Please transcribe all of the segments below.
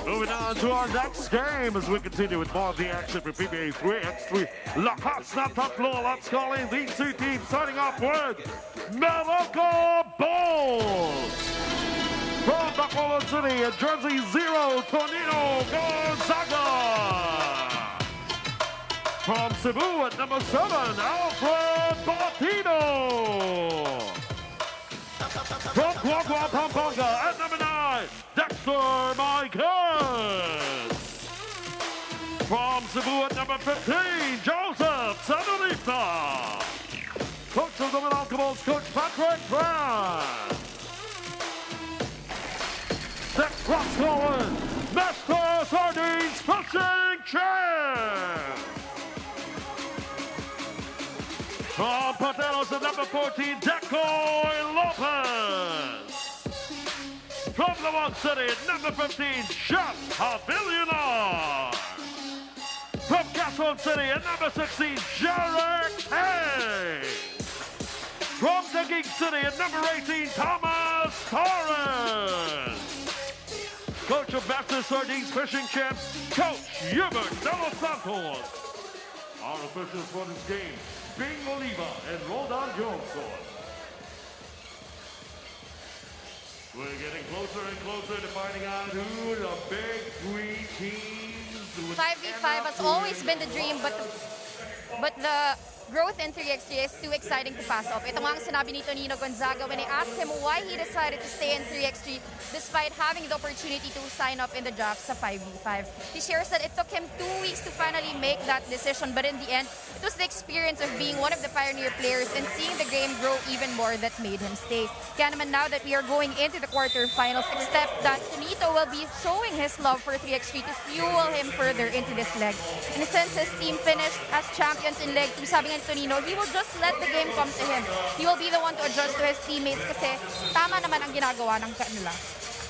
Moving on to our next game as we continue with more of the action for PBA 3x3. Lakas na tatlo. Let's call in these two teams, starting off with Meralco Bulls. From Bacolod City, Jersey 0, Tonino Gonzaga. From Cebu at number 7, Alfred Batino. From Guagua, Pampanga at number 9, Dexter Michael. From Cebu at number 15, Joseph Sanolita. Coach of the Meralco Bulls, Coach Patrick Brown. Next cross forward, Master Sardines Fishing Champ. From Patelos at number 14, Decoy Lopez. From Lawag City at number 15, Chef Abilionar. From Quezon City at number 16, Jarek Hay. From Taguig City at number 18, Thomas Torres. Coach of Master Sardines Fishing Champs, Coach Hubert De Los Santos. Our officials for this game, Bing Oliva and Roldan Johnson. We're getting closer and closer to finding out who the big three teams. 5v5 has always been the dream, but the growth in 3x3 is too exciting to pass up. Ito nga ang sinabi ni Tonino Gonzaga when I asked him why he decided to stay in 3x3 despite having the opportunity to sign up in the draft sa 5v5. He shares that it took him 2 weeks to finally make that decision, but in the end, it was the experience of being one of the pioneer players and seeing the game grow even more that made him stay. Kaya naman now that we are going into the quarterfinals, expect that Tonito will be showing his love for 3x3 to fuel him further into this leg. And since his team finished as champions in leg 2, sabi nga ni Tonino, he will just let the game come to him. He will be the one to adjust to his teammates kasi tama naman ang ginagawa ng kanila.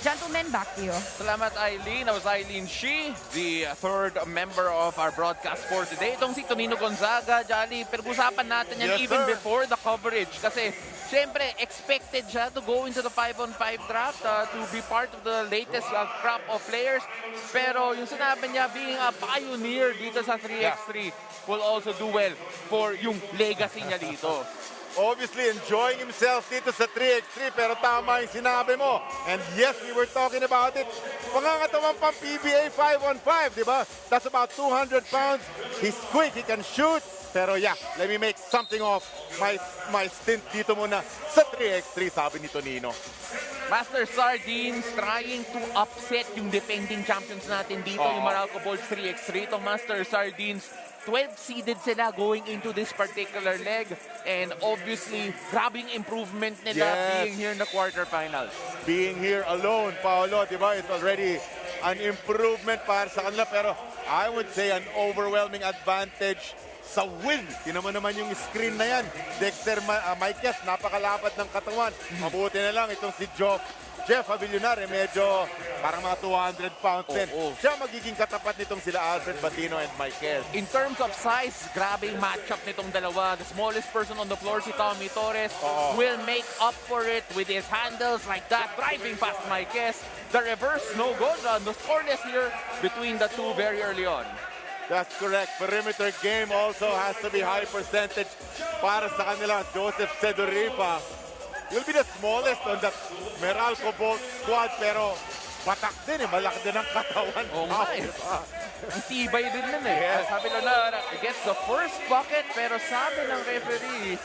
Gentlemen, back to you. Salamat, Eileen. That was Eileen Shi, the third member of our broadcast for today. Itong si Tonino Gonzaga, Jolly, pinag-usapan natin yan even before the coverage. Kasi, siyempre, expected siya to go into the 5-on-5 draft to be part of the latest crop of players. Pero yung sinabi niya, being a pioneer dito sa 3x3 will also do well for yung legacy niya dito. Obviously enjoying himself dito sa 3x3 pero tama yung sinabi mo. And yes, we were talking about it. Pangangatawan pang PBA 5-on-5, di ba? That's about 200 pounds. He's quick, he can shoot. Pero yeah, let me make something of my stint dito muna sa 3x3, sabi ni Tonino. Master Sardines trying to upset yung defending champions natin dito, yung Meralco Bulls 3x3. Itong Master Sardines, 12-seeded sila going into this particular leg. And obviously, grabbing improvement nila being here in the quarterfinals. Being here alone, Paolo, di ba? It's already an improvement para sa kanila. Pero I would say an overwhelming advantage sa win. Tinaman naman yung screen na yan. Dexter Michael, napakalapad ng katawan. Mabuti na lang itong si Jeff Abilionar, medyo parang mga 200 pounds din. Siya magiging katapat nitong sila Alfred Batino and Michael. In terms of size, grabe yung matchup nitong dalawa. The smallest person on the floor, si Tommy Torres, will make up for it with his handles like that, driving past Michael. The reverse, no good. The scoreless here between the two very early on. That's correct. Perimeter game also has to be high percentage para sa kanila. Joseph Sedoripa will be the smallest on the Meralco Bulls squad, pero patak din eh. Malaki din ang katawan. Ang tibay din nun eh. Sabi na gets the first bucket, pero sabi ng referee,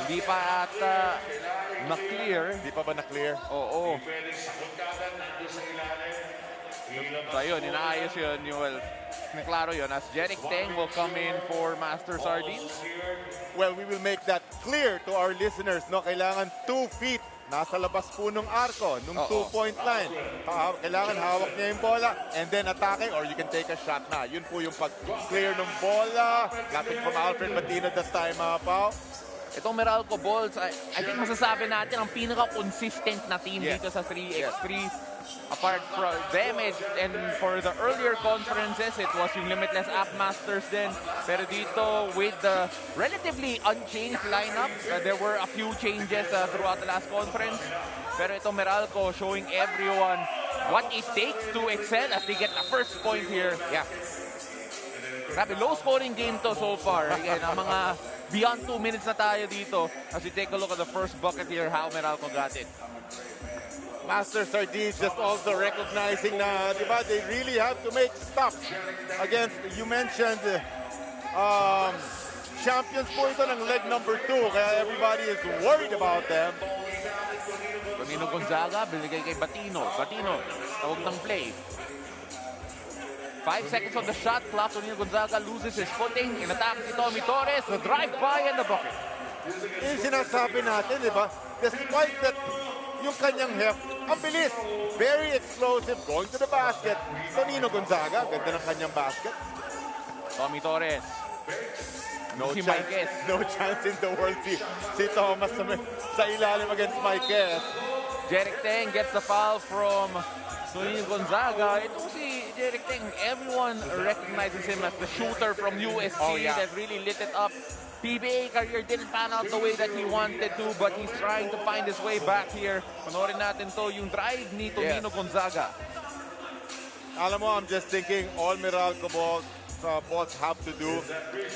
hindi pa ata na-clear. Hindi pa ba na-clear? Oo. So yun, inaayos yun. Klaro yun, as Jeric Teng will come in for Master Sardines. Well, we will make that clear to our listeners, no? Kailangan 2 feet nasa labas po nung arko, nung 2-point line. Kailangan hawak niya yung bola and then attacking or you can take a shot na. Yun po yung pag-clear ng bola. Lapit from Alfred Batino that time, Pao. Itong Meralco Bulls, I think masasabi natin ang pinaka-consistent na team dito sa 3x3. Apart from them and for the earlier conferences, it was yung Limitless App Masters din. Pero dito, with the relatively unchanged lineup, there were a few changes throughout the last conference. Pero itong Meralco showing everyone what it takes to excel as they get the first point here. Yeah. Grabe, low-scoring game to so far. Again, ang mga beyond 2 minutes na tayo dito as we take a look at the first bucket here, how Meralco got it. Master Sardines just also recognizing na, di ba, they really have to make stops against, you mentioned, champions po ito ng leg number 2, kaya everybody is worried about them. Tonino Gonzaga, binigay kay Batino. Batino, tawag ng play. 5 seconds on the shot clock. Tonino Gonzaga loses his footing. In-attack si Tommy Torres. The drive-by and the bucket. Yung sinasabi natin, di ba, despite that yung kanyang heft, ang bilis, very explosive, going to the basket. Tonino Gonzaga, ganda ng kanyang basket. Tommy Torres. No Si chance, Marquez. no chance in the world si Thomas sa ilalim against Marquez. Jerick Teng gets the foul from Tonino Gonzaga. Ito si Jerick Teng, everyone recognizes him as the shooter from USC that really lit it up. PBA career didn't pan out the way that he wanted to, but he's trying to find his way back here. Panorin natin to, yung drive ni Tonino Gonzaga. Alam mo, I'm just thinking all Meralco balls have to do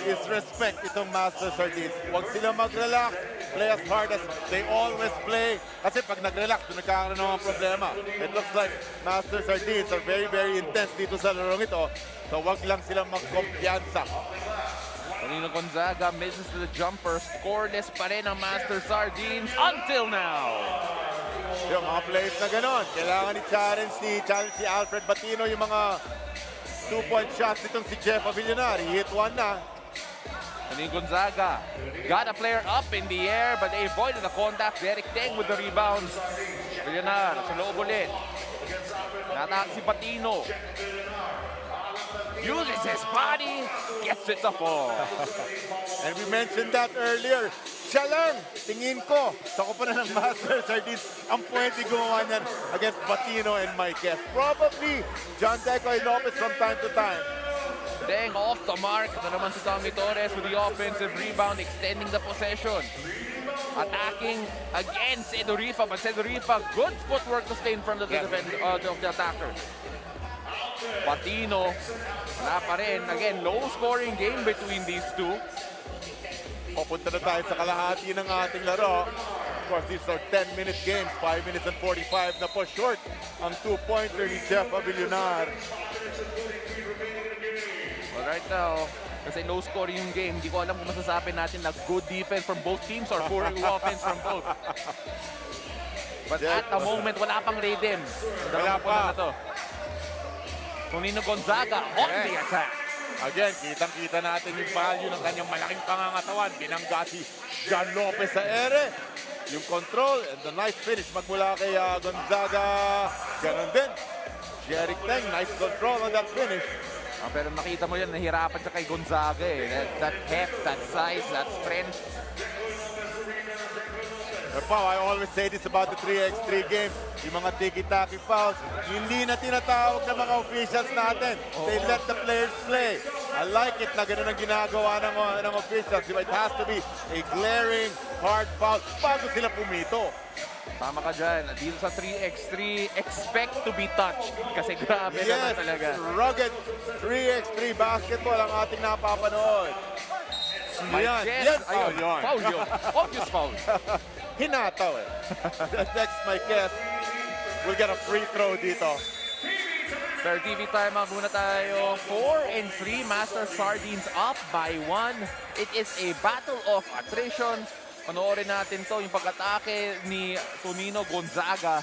is respect itong Master Sardines. Huwag sila mag-relax. Play as hard as they always play. Kasi pag nag-relax, nagkakaroon ng mga problema. It looks like Master Sardines are very, very intense dito sa larong ito. So huwag lang silang magkumpiyansa. Tonino Gonzaga misses the jumper. Scoreless pa rin ang Master Sardines until now. Yung mga plays na ganon, kailangan ni challenge si Alfred Batino yung mga 2-point shots itong si Jeff Avillonari. Hit one na. Tonino Gonzaga got a player up in the air but they avoided the contact. Jerick Teng with the rebounds. Avillonari sa loob ulit. Natak si Batino. Uses his body, gets it to fall. And we mentioned that earlier. Siya lang, tingin ko, sa kupanan ng Master Sardines, ang pwede gumawa niyan against Batino and Marquez. Probably John Decoy Lopez from time to time. Teng off the mark. Ito naman si Tommy Torres with the offensive rebound, extending the possession. Attacking again, Sedorifa, but Sedorifa, good footwork to stay in front of the of the attackers. Batino, wala pa rin. Again, low-scoring game between these two. Pupunta na tayo sa kalahati ng ating laro. Of course, these are 10-minute games. 5 minutes and 45 na po short ang 2-pointer ni Jeff Avillonar. Well, right now, kasi low-scoring yung game, hindi ko alam kung masasabi natin na good defense from both teams or poor offense from both. But at the moment, wala pang rhythm. Wala pa. Na to. Tonino Gonzaga on the attack. Again, kitang-kita natin yung value ng kanyang malaking pangangatawan. Binangga si John Lopez sa ere. Yung control and the nice finish magmula kay Gonzaga. Ganon din. Jerick Teng, nice control on that finish. Pero makita mo yan, nahirapan siya kay Gonzaga eh. That heft, that size, that strength. Pao, I always say this about the 3x3 game. Yung mga tiki-taki fouls, hindi na tinatawag ng mga officials natin. They let the players play. I like it na gano'n ang ginagawa ng officials. It has to be a glaring, hard foul bago sila pumito. Tama ka dyan. Dito sa 3x3, expect to be touched. Kasi grabe naman talaga. Rugged 3x3 basketball ang ating napapanood. Yan. Ayun. Foul yun. Obvious foul. Hinataw eh. Next, Marquez will get a free throw dito. Third TV timeout muna tayo. 4-3, Master Sardines up by 1. It is a battle of attrition. Panoorin natin to, yung pag-atake ni Tonino Gonzaga.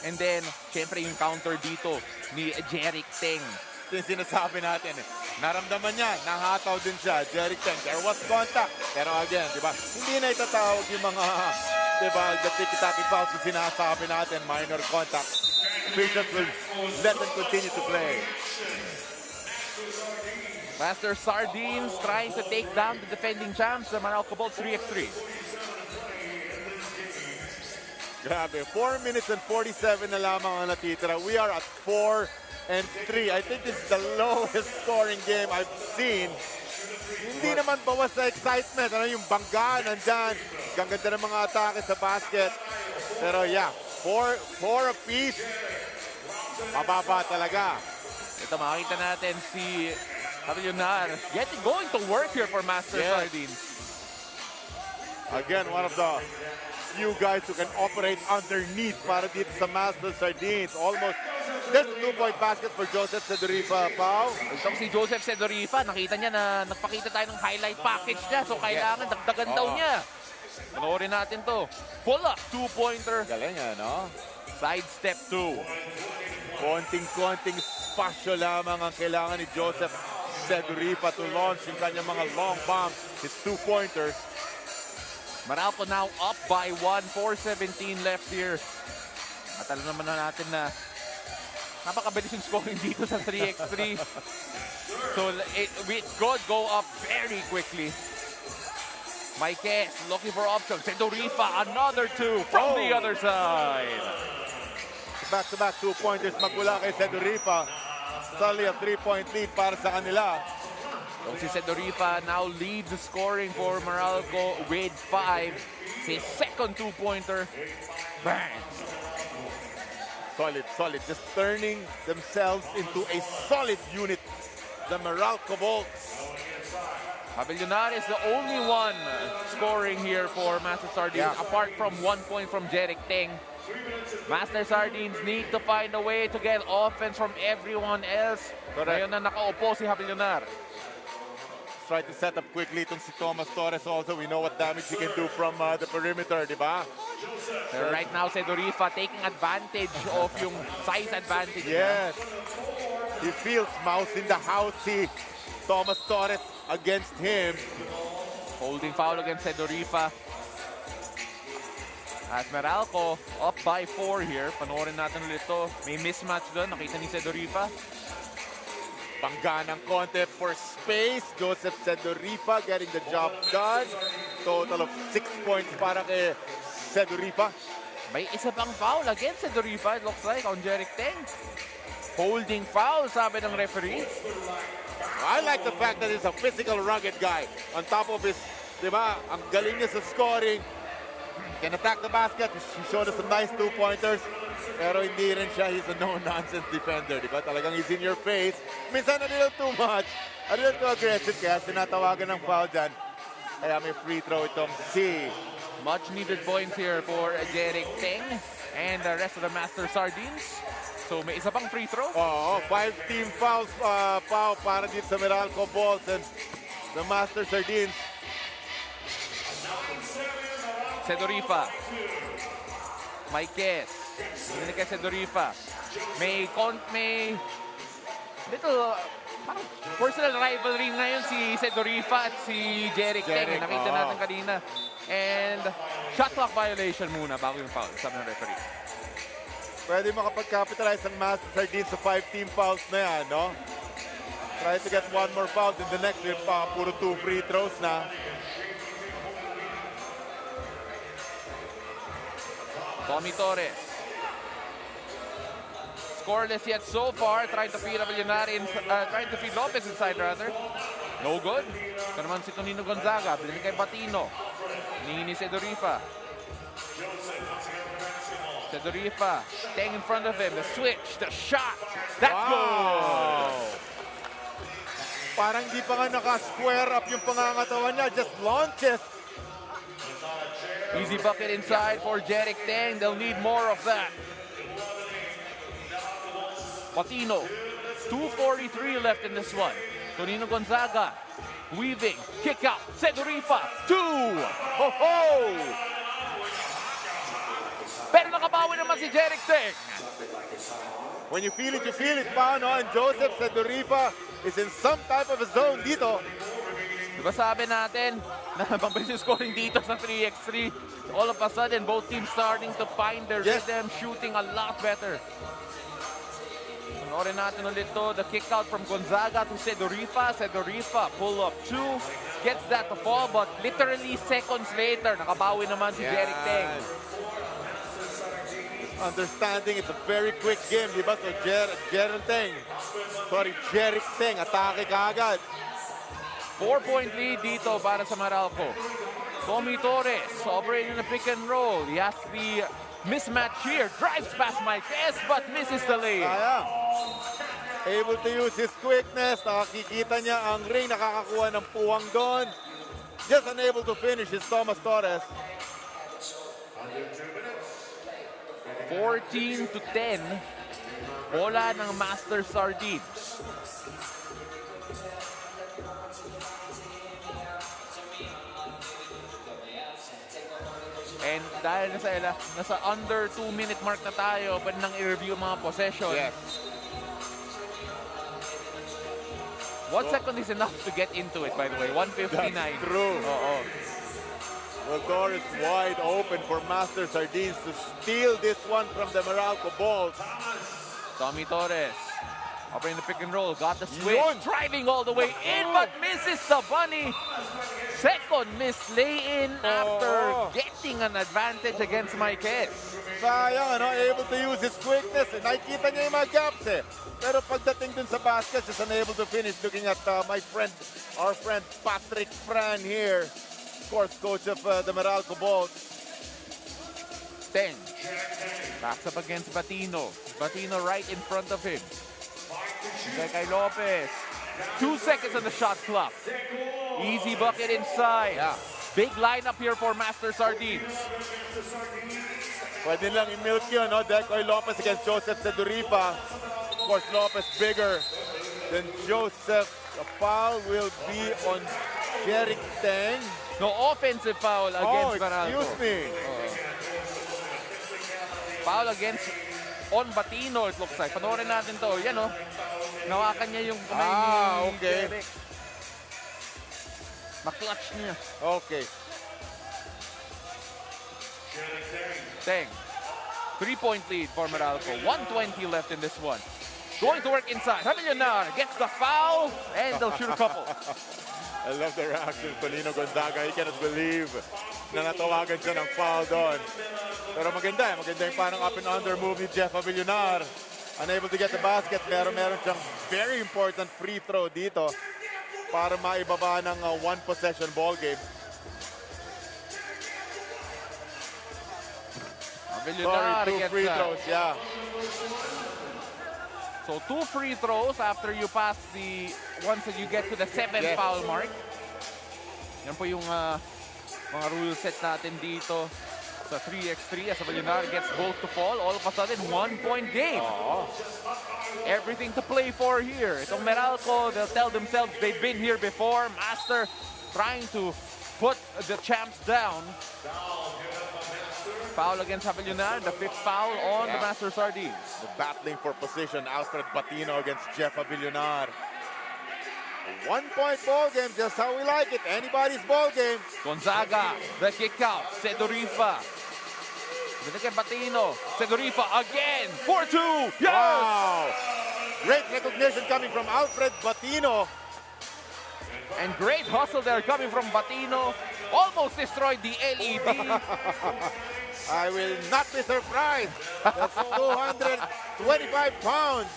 And then, syempre yung counter dito ni Jerick Teng. Yung sinasabi natin eh. Naramdaman niya, nahataw din siya. Jerick Teng, there was contact. Pero again, di ba, hindi na itatawag yung mga, di ba, the tiki-taki fouls na sinasabi natin, minor contact. Officials will let them continue to play. Master Sardines trying to take down the defending champs, the Meralco Bolts 3x3. Grabe, 4 minutes and 47 na lamang ang natitira. We are at 4-3. I think this is the lowest scoring game I've seen. Hindi naman bawas sa excitement. Ano yung bangga, nandyan. Ganda ng mga atake sa basket. Pero yeah, 4 apiece. Mababa talaga. Ito, makikita natin si Avillonar going to work here for Master Yes. Sardines. Again, one of the few guys who can operate underneath para dito sa Master Sardines. Almost just a 2-point basket for Joseph Sedorifa, Pao. Itong si Joseph Sedorifa, nakita niya na nagpakita tayo ng highlight package niya. So kailangan dagdagan daw niya. Panoorin natin to. Pull up, 2-pointer. Galing, no? Side step 2. Konting-konting spasyo lamang ang kailangan ni Joseph Sedorifa to launch yung kanyang mga long bombs. His 2-pointers. Meralco now up by 1, 4:17 left here. At alam naman na natin na napakabilis yung scoring dito sa 3x3. So it could go up very quickly. Maikes looking for options. Sedorifa, another 2 from the other side. Back-to-back 2-pointers magmula kay Sedorifa. Solely a 3-point lead para sa kanila. So si Sedorifa now leads the scoring for Meralco with 5. His second 2-pointer. Bang! Solid. Just turning themselves into a solid unit. The Meralco Bolts. Avillonar is the only one scoring here for Master Sardines, apart from 1 point from Jeric Teng. Master Sardines need to find a way to get offense from everyone else. Ngayon na nakaupo si Avillonar. Try to set up quickly itong si Thomas Torres also. We know what damage he can do from the perimeter, di ba? Right now, Sedorifa taking advantage of yung size advantage. Yes. He feels mouse in the house. Si Thomas Torres against him. Holding foul against Sedorifa. At Meralco, up by 4 here. Panoorin natin ulit ito. May mismatch doon. Nakita ni Sedorifa. Pangga ng konti for space. Joseph Sedorifa getting the job done. Total of 6 points para kay Sedorifa. May isa pang foul against Sedorifa, it looks like, on Jeric Teng. Holding foul, sabi ng referee. I like the fact that he's a physical, rugged guy. On top of his, di ba, ang galing niya sa scoring. Can attack the basket. He showed us some nice 2-pointers. Pero hindi rin siya, he's a no-nonsense defender, di ba? Talagang he's in your face. Minsan a little too much, a little too aggressive, kaya sinatawagan ng foul dyan. Kaya may free throw itong C. Much needed points here for Jeric Teng and the rest of the Master Sardines. So may isa pang free throw. Oo, 5 team fouls para dito sa Meralco Bolts and the Master Sardines. Sedorifa. Maikes. Hindi kay Sedorifa. May little parang personal rivalry ngayon si Sedorifa at si Jeric Teng. Nakita natin kanina. And shot clock violation muna bago yung foul, sabi ng referee. Pwede makapag-capitalize ang Master Sardines sa 5 team fouls na yan, no? Try to get one more foul in the next game pa. Puro 2 free throws na. Tommy Torres. Scoreless yet so far. Trying to feed trying to feed Lopez inside rather. No good. Ito naman si Tonino Gonzaga. Bilhin kay Batino. Hinihingi ni Sedorifa. Sedorifa. Staying in front of him. The switch. The shot. That's good. Parang di pa nga naka-square up yung pangangatawan niya. Just launches. Easy bucket inside for Jeric Teng. They'll need more of that. Patino. 2:43 left in this one. Tonino Gonzaga. Weaving. Kick out. Sedorifa. 2. Ho-ho! Pero nakabawi naman si Jeric Teng. When you feel it, paano? And Joseph Sedorifa is in some type of a zone dito. Diba sabi natin na pabilis yung scoring dito sa 3x3. All of a sudden, both teams starting to find their rhythm, shooting a lot better. Panoorin natin ulit to. The kick out from Gonzaga to Sedorifa. Sedorifa, pull up 2. Gets that to fall, but literally seconds later, nakabawi naman si Jeric Teng. Understanding it's a very quick game, di ba? So Jeric Teng, atake kaagad. 4-point lead dito para sa Meralco. Tommy Torres operating the pick and roll. He has to be mismatch here. Drives past Marquez, but misses the lay. Sayang. Able to use his quickness. Nakakikita niya ang ring. Nakakakuha ng puwang doon. Just unable to finish is Thomas Torres. 14-10. Bola ng Master Sardines. And dahil nasa under 2-minute mark na tayo, pwede nang i-review mga possession. Yes. 1 second is enough to get into it, by the way. 1:59. That's true. Oo. Well, door is wide open for Master Sardines to steal this one from the Meralco Balls. Tommy Torres. Operating the pick and roll. Got the switch. Yun. Driving all the way in, but misses the bunny. Second miss lay-in after getting an advantage against Marquez. Sayang, ano? Able to use his quickness. Nakikita niya yung mga gaps eh. Pero pagdating dun sa basket, is unable to finish. Looking at our friend Patrick Fran here. Of course, coach of the Meralco Balls. 10. Backs up against Batino. Batino right in front of him. Kay Lopez. 2 seconds on the shot clock. Easy bucket inside. Yeah. Big lineup here for Master Sardines. Pwede lang i-milk yun, no? Decoy Lopez against Joseph Seduripa. Of course, Lopez bigger than Joseph. The foul will be on Jerick Teng. No offensive foul against Meralco. Excuse me. Foul against on Batino, it looks like. Panoorin natin to. Yan, oh. Nawakan niya yung kamay ni okay. Jerick. Maklatch niya. Okay. Teng. 3-point lead for Meralco. 1:20 left in this one. Going to work inside. Javier gets the foul, and they'll shoot a couple. I love the reaction to Nino Gonzaga. He cannot believe na natawagan siya ng foul doon. Pero maganda yung parang up and under move ni Jeff Avillonar. Unable to get the basket. Meron siyang very important free throw dito para maibaba ng one possession ball game. Avillonar Sorry, 2 gets free that. throws, yeah. So 2 free throws after you pass once that you get to the 7th Yes. foul mark. Yan po yung mga rule set natin dito sa 3x3 as Avillonar gets both to fall. All of a sudden, 1-point game. Everything to play for here. Itong Meralco, they'll tell themselves they've been here before. Master trying to put the champs down. Foul against Avillonar, the 5th foul on the Master Sardines. The battling for position, Alfred Batino against Jeff Avillonar. A 1-point ball game, just how we like it. Anybody's ball game. Gonzaga, the kick out. Sedurifa. Binigyan Batino. Sedurifa again. 4-2. Yes! Wow! Great recognition coming from Alfred Batino. And great hustle there coming from Batino. Almost destroyed the LED. I will not be surprised. That's 225 pounds.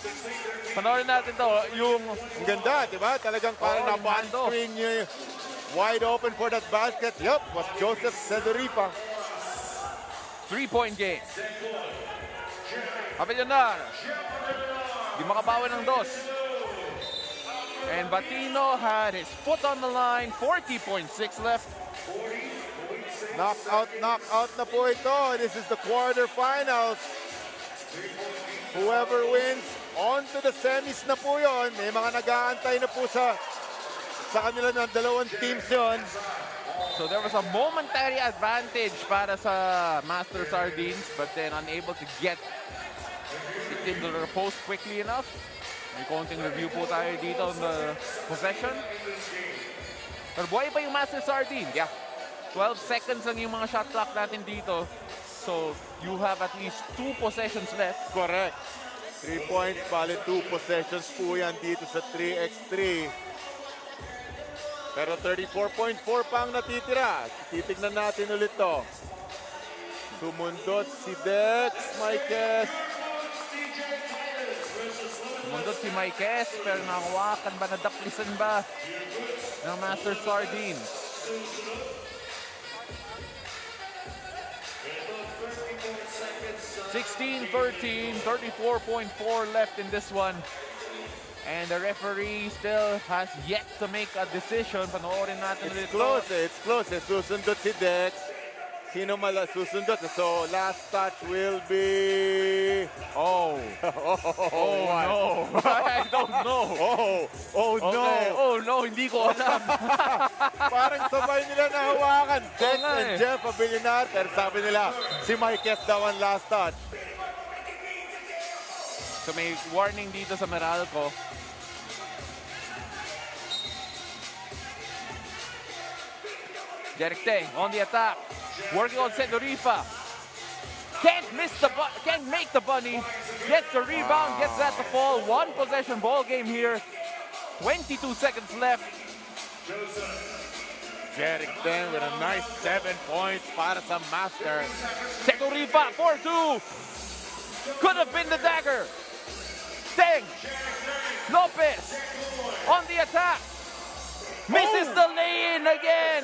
Panoorin natin to. Yung Ang ganda, di ba? Talagang parang yung mando. na-screen niya wide open for that basket. Yup, was Joseph Seduripa. 3-point game. Avillonar. Di makabawi ng dos. And Batino had his foot on the line. 40.6 left. Knockout na po ito. This is the quarterfinals. Whoever wins, on to the semis na po yun. May mga nag-aantay na po sa kanila ng dalawang teams yun. So there was a momentary advantage para sa Master Sardines, but then unable to get it into the post quickly enough. May konting review po tayo dito on the possession. Pero buhay pa yung Master Sardines. Yeah. 12 seconds lang yung mga shot clock natin dito. So you have at least 2 possessions left. Correct. 3 points, bali 2 possessions po yan dito sa 3x3. Pero 34.4 pa ang natitira. Titignan natin ulit to. Sumundot si Dex Marquez. Sumundot si Marquez, pero nakawakan ba, nadaplisan ba ng Master Sardines? 16-13, 34.4 left in this one. And the referee still has yet to make a decision. Panoorin natin It's ulit. close, it's close. Susundot si Dex. Sino susundot? So last touch will be... Oh. Oh, what? no. I don't know. Oh no. Okay. Oh no, hindi ko alam. Parang sabay nila nahawakan. Dex nga and eh. Jeff Abilinar. Pero sabi nila, si Marquez daw ang last touch. So may warning dito sa Meralco. Derek Teng on the attack. Working on Sedorifa. Can't make the bunny. Gets the rebound, gets that to fall. One possession ball game here. 22 seconds left. Derek Teng with a nice 7 points para sa Master. Sedorifa 4-2. Could have been the dagger. Teng. Lopez on the attack. Misses the lay-in again.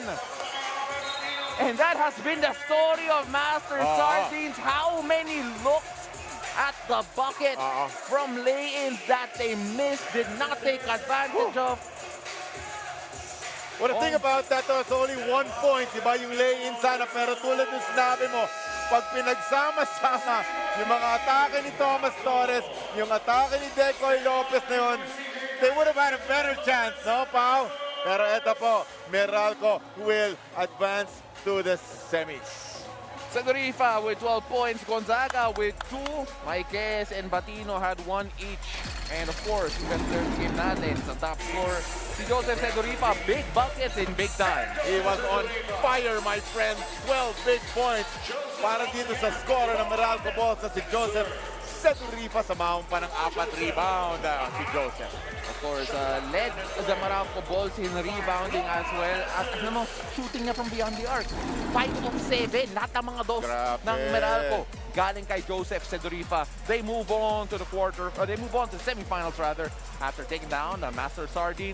And that has been the story of Master Sardines. How many looks at the bucket from lay-ins that they missed, did not take advantage of. Well, the thing about that, it's only 1 point. Diba yung lay-in sana. Pero tulad ng sinabi mo, pag pinagsama-sama yung mga atake ni Thomas Torres, yung atake ni Decoy Lopez na yun, they would have had a better chance, no, Pao? Pero eto po, Meralco will advance to the semis. Sedorifa with 12 points, Gonzaga with 2, Marquez and Batino had 1 each. And of course, yung best player game natin sa top scorer, si Joseph Sedorifa, big buckets in big time. He was on fire, my friend. 12 big points para dito sa scorer ng Meralco Bulls na si Joseph Sedorifa. Samahan pa ng 4 rebound si Joseph. Of course, led the Meralco Bulls in rebounding as well. At ano mo, shooting niya from beyond the arc. 5 of 7. Lahat ng mga dos Grabe. ng Meralco galing kay Joseph Sedorifa. They move on to the semifinals rather, after taking down the Master Sardines.